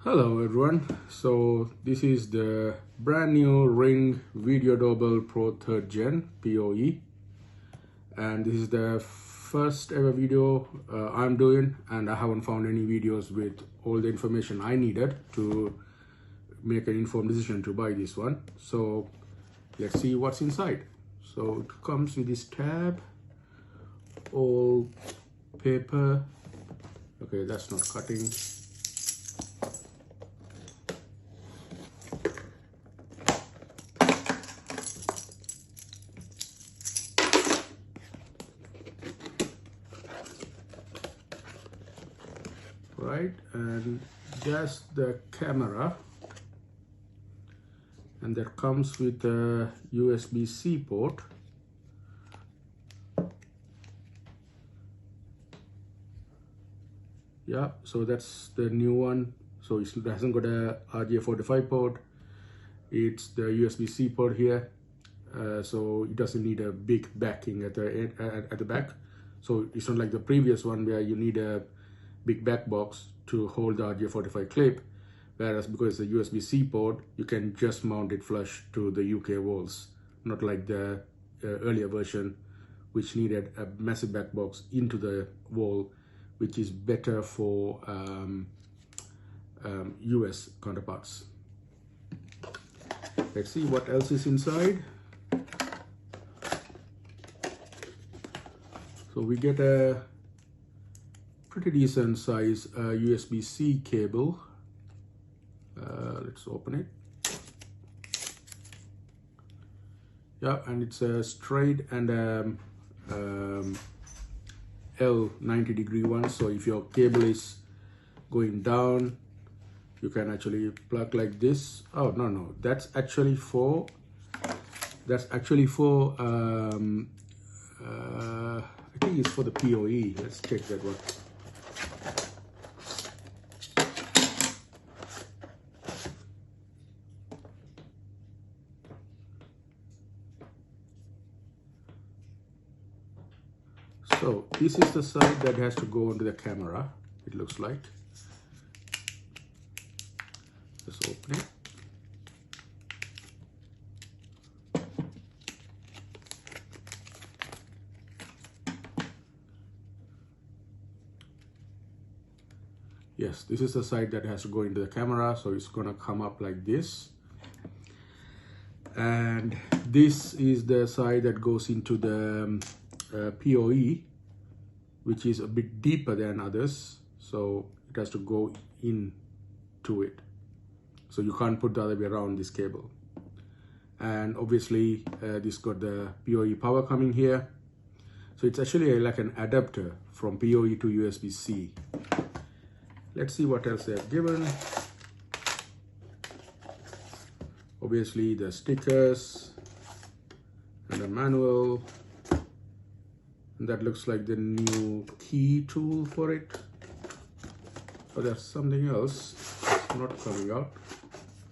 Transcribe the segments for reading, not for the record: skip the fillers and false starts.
Hello everyone, so this is the brand new Ring Video Doorbell Pro 3rd Gen POE, and this is the first ever video I'm doing, and I haven't found any videos with all the information I needed to make an informed decision to buy this one. So let's see what's inside. So it comes with this tab, all paper. Okay, that's not cutting. Right, and that's the camera, and that comes with a USB-C port. Yeah, so that's the new one. So it hasn't got a RJ45 port, it's the USB-C port here. So it doesn't need a big backing at the back. So it's not like the previous one where you need a big back box to hold the RJ45 clip, whereas because it's a USB-C port, you can just mount it flush to the UK walls, not like the earlier version, which needed a massive back box into the wall, which is better for US counterparts. Let's see what else is inside. So we get a pretty decent size USB-C cable. Let's open it. Yeah, and it's a straight and L 90-degree one. So if your cable is going down, you can actually plug like this. Oh no, that's actually for I think it's for the POE. Let's check that one. So this is the side that has to go onto the camera, it looks like. Just open it. Yes, this is the side that has to go into the camera, so it's gonna come up like this. And this is the side that goes into the POE, which is a bit deeper than others, so it has to go into it. So you can't put the other way around this cable. And obviously this got the POE power coming here. So it's actually like an adapter from POE to USB-C. Let's see what else they've given. Obviously the stickers and a manual. And that looks like the new key tool for it. Oh, there's something else not coming out.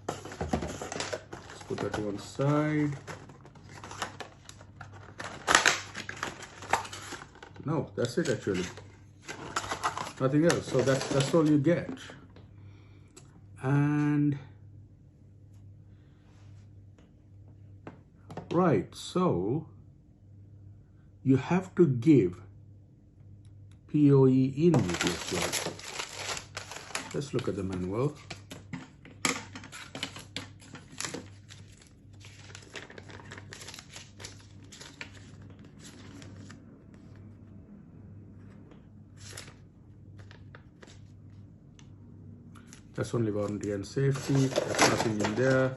Let's put that to one side. No, that's it actually. Nothing else. So that's all you get. And right, so you have to give POE in with this one. Let's look at the manual. That's only warranty and safety. There's nothing in there.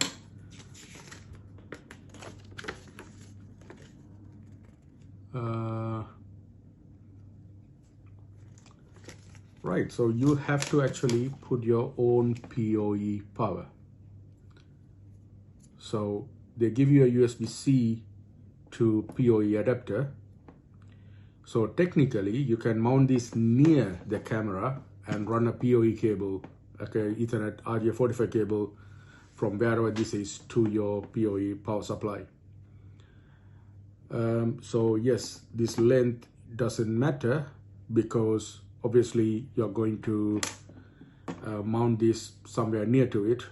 Right, so you have to actually put your own POE power. So they give you a USB-C to POE adapter. So technically you can mount this near the camera and run a POE cable, okay, Ethernet RJ45 cable from wherever this is to your POE power supply. So yes, this length doesn't matter because obviously you're going to mount this somewhere near to it,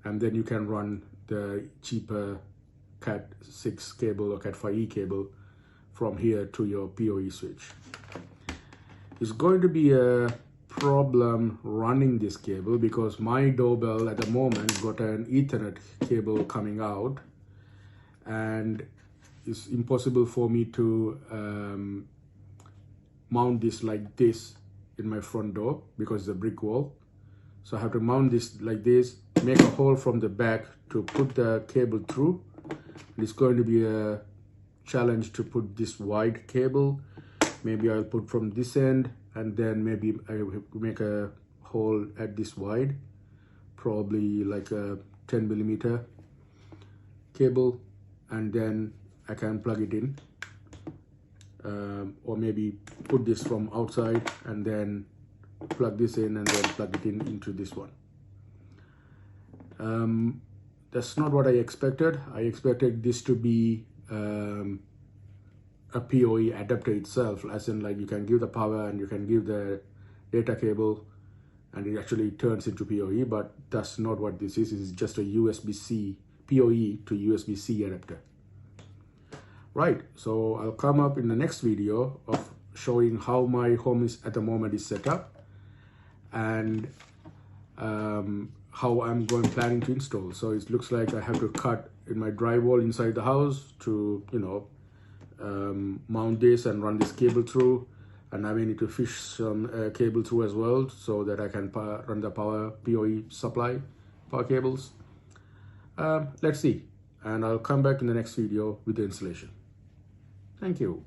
and then you can run the cheaper Cat 6 cable or Cat 5e cable from here to your POE switch. It's going to be a problem running this cable because my doorbell at the moment got an Ethernet cable coming out, and it's impossible for me to mount this like this in my front door because it's a brick wall. So I have to mount this like this, make a hole from the back to put the cable through. It's going to be a challenge to put this wide cable. Maybe I'll put from this end, and then maybe I will make a hole at this wide, probably like a 10mm cable, and then I can plug it in, or maybe put this from outside and then plug this in and then plug it in into this one. That's not what I expected. I expected this to be a POE adapter itself, as in like you can give the power and you can give the data cable and it actually turns into POE, but that's not what this is. It's just a USB-C, POE to USB-C adapter. Right, so I'll come up in the next video of showing how my home is at the moment is set up, and how I'm planning to install. So it looks like I have to cut in my drywall inside the house to, you know, mount this and run this cable through, and I may need to fish some cable through as well so that I can run the power POE supply power cables. Let's see, and I'll come back in the next video with the installation. Thank you.